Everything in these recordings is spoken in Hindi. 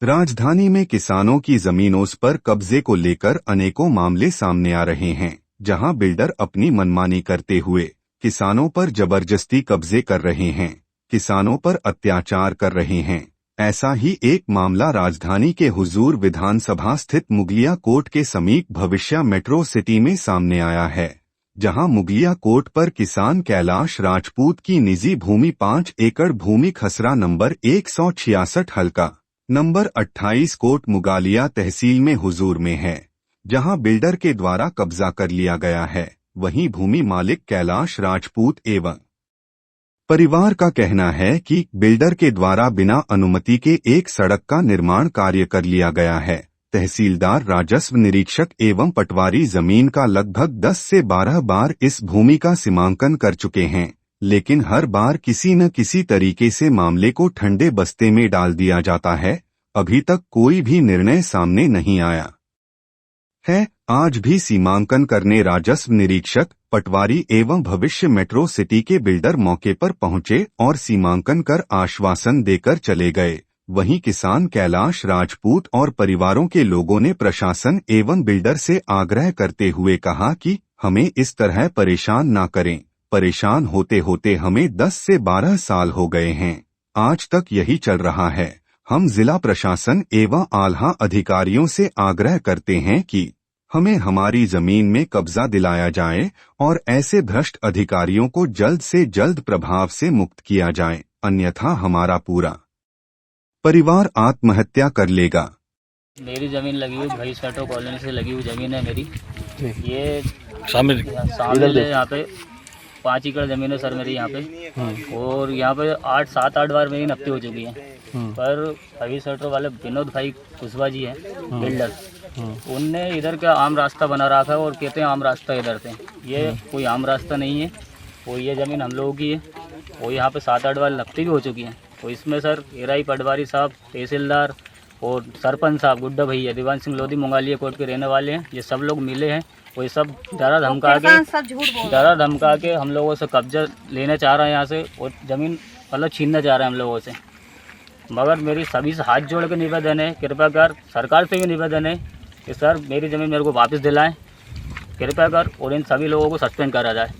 राजधानी में किसानों की जमीनों पर कब्जे को लेकर अनेकों मामले सामने आ रहे हैं, जहां बिल्डर अपनी मनमानी करते हुए किसानों पर जबरदस्ती कब्जे कर रहे हैं, किसानों पर अत्याचार कर रहे हैं। ऐसा ही एक मामला राजधानी के हुजूर विधानसभा स्थित मुगलिया कोट के समीप भविष्य मेट्रो सिटी में सामने आया है, जहां मुगलिया कोट पर किसान कैलाश राजपूत की निजी भूमि 5 एकड़ भूमि खसरा नंबर 166 हल्का नंबर 28 कोट मुगालिया तहसील में हुजूर में है, जहां बिल्डर के द्वारा कब्जा कर लिया गया है। वहीं भूमि मालिक कैलाश राजपूत एवं परिवार का कहना है कि बिल्डर के द्वारा बिना अनुमति के एक सड़क का निर्माण कार्य कर लिया गया है। तहसीलदार, राजस्व निरीक्षक एवं पटवारी जमीन का लगभग 10 से 12 बार इस भूमि का सीमांकन कर चुके हैं, लेकिन हर बार किसी न किसी तरीके से मामले को ठंडे बस्ते में डाल दिया जाता है। अभी तक कोई भी निर्णय सामने नहीं आया है। आज भी सीमांकन करने राजस्व निरीक्षक, पटवारी एवं भविष्य मेट्रो सिटी के बिल्डर मौके पर पहुंचे और सीमांकन कर आश्वासन देकर चले गए। वहीं किसान कैलाश राजपूत और परिवारों के लोगों ने प्रशासन एवं बिल्डर से आग्रह करते हुए कहा कि हमें इस तरह परेशान ना करें। परेशान होते होते हमें 10 से 12 साल हो गए हैं, आज तक यही चल रहा है। हम जिला प्रशासन एवं आला अधिकारियों से आग्रह करते हैं कि हमें हमारी जमीन में कब्जा दिलाया जाए और ऐसे भ्रष्ट अधिकारियों को जल्द से जल्द प्रभाव से मुक्त किया जाए, अन्यथा हमारा पूरा परिवार आत्महत्या कर लेगा। मेरी जमीन लगी हुई भाई सेटो कॉलोनी से लगी हुई जमीन है मेरी। ये शामिल है, यहाँ पे 5 एकड़ जमीन है सर मेरी यहाँ पे। और यहाँ पे 7-8 बार मेरी नफ्ती हो चुकी है। पर अभी सेटो वाले विनोद भाई कुशवाहा जी हैं बिल्डर, उनने इधर का आम रास्ता बना रखा है और कहते हैं आम रास्ता इधर से। ये कोई आम रास्ता नहीं है। और ये ज़मीन हम लोगों की है और यहाँ पे 7-8 बार नफ्ती भी हो चुकी है। तो इसमें सर एराई पटवारी साहब, तहसीलदार और सरपंच साहब, गुड्डा भैया, दीवान सिंह लोधी मुगालिया कोट के रहने वाले हैं, ये सब लोग मिले हैं। और ये सब डरा धमका के हम लोगों से कब्जा लेना चाह रहे हैं यहाँ से और ज़मीन मतलब छीनना चाह रहे हैं हम लोगों से। मगर मेरी सभी से हाथ जोड़ के निवेदन है, कृपया कर सरकार से भी निवेदन है कि सर मेरी ज़मीन मेरे को वापस दिलाएं कृपया कर, और इन सभी लोगों को सस्पेंड करा जाए।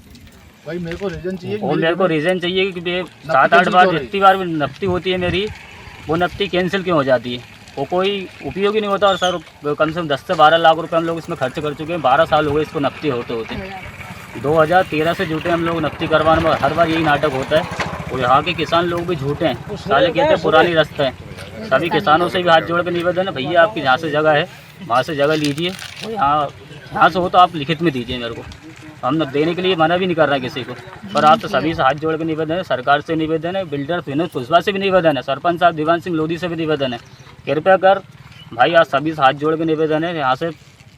भाई मेरे को रीज़न चाहिए, और मेरे को रीज़न चाहिए कि 7-8 बार जितनी बार नफ्ती होती है मेरी, वो नफ्ती कैंसिल क्यों हो जाती है, वो कोई उपयोगी नहीं होता। और सर कम से कम 10 से 12 लाख रुपए हम लोग इसमें खर्च कर चुके हैं। 12 साल हो गए इसको नफ्ती होते होते। 2013 से जुटे हम लोग नफ्ती करवाने में, हर बार यही नाटक होता है। और यहाँ के किसान लोग भी झूठे हैं, साले कहते हैं पुरानी रास्ता है। सभी किसानों से भी हाथ जोड़ के निवेदन है, भैया आपकी जहाँ से जगह है वहाँ से जगह लीजिए, और यहाँ से हो तो आप लिखित में दीजिए मेरे को। हम देने के लिए मना भी नहीं कर रहे किसी को, पर आप तो सभी से हाथ जोड़ के निवेदन है, सरकार से निवेदन है, बिल्डर विनोद कुशवाहा से भी निवेदन है, सरपंच साहब दीवान सिंह लोधी से भी निवेदन है, कृपया कर भाई आज सभी से हाथ जोड़ के निवेदन है, यहाँ से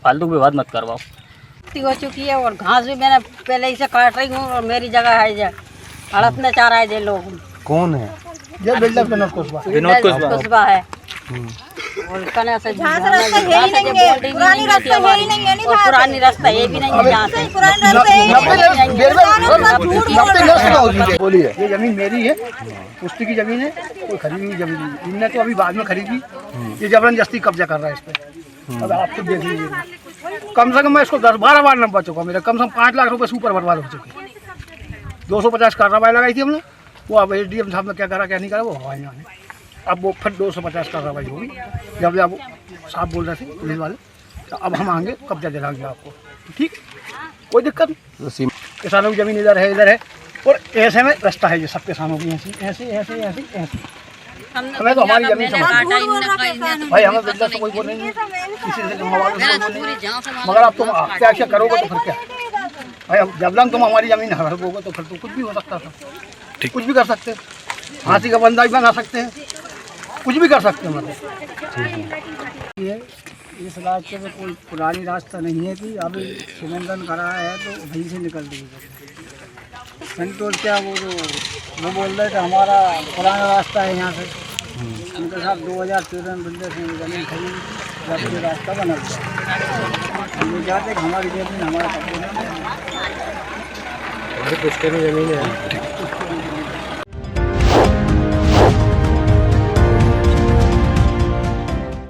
फालतू विवाद मत करवाओ। हो चुकी है और घास भी मैंने पहले ही से काट रही हूँ और मेरी जगह है जो हड़पना चाह रहा है ये लोग। कौन है ये बिल्डर? विनोद कुशवाहा है। और पुरानी रास्ता ये भी नहीं है, जहाँ से बोलिए। ये जमीन मेरी है, पुष्टि की जमीन है, कोई खरीदी हुई जमीन नहीं। इनने तो अभी बाद में खरीदी, ये जबरदस्ती कब्जा कर रहा है इस पर। अब आप खुद देख लीजिए, कम से कम मैं इसको 10-12 बार नंबर चुका, मेरे कम से कम 5 लाख रुपए से ऊपर बर्बाद हो चुके। 250 कार्रवाई लगाई थी हमने, वो अब एसडीएम साहब ने क्या करा क्या नहीं करा वो हवा नहीं। अब वो फिर 250 कार्रवाई होगी, जब साहब बोल रहे थे पुलिस वाले, तो अब हम आएंगे कब्जा दिलाएंगे आपको, ठीक, कोई दिक्कत नहीं। किसानों की ज़मीन इधर है और ऐसे में रास्ता है जो सब किसानों की, ऐसे हमें तो हमारी जमीन भाई, हमें बिल्डर से कोई बोल नहीं है, किसी से मगर अब तुम क्या करोगे तो फिर क्या भाई, जब तुम हमारी ज़मीन हड़पोगे तो फिर तो कुछ भी हो सकता था, कुछ भी कर सकते हैं, फांसी का बंदा भी बना सकते हैं, कुछ भी कर सकते हैं। मतलब ये इस रास्ते में कोई पुरानी रास्ता नहीं है कि अभी सीमेंटन करा है तो वहीं से निकल देगी। संतोष क्या वो बोल रहे थे हमारा पुराना रास्ता है यहाँ से, उनके साथ 2013 में बिल्डर से जमीन खरीदी, जब ये रास्ता बना गया हम ये चाहते कि हमारी जमीन हमारा कब्जे में, हमारे पुष्कर में जमीन है।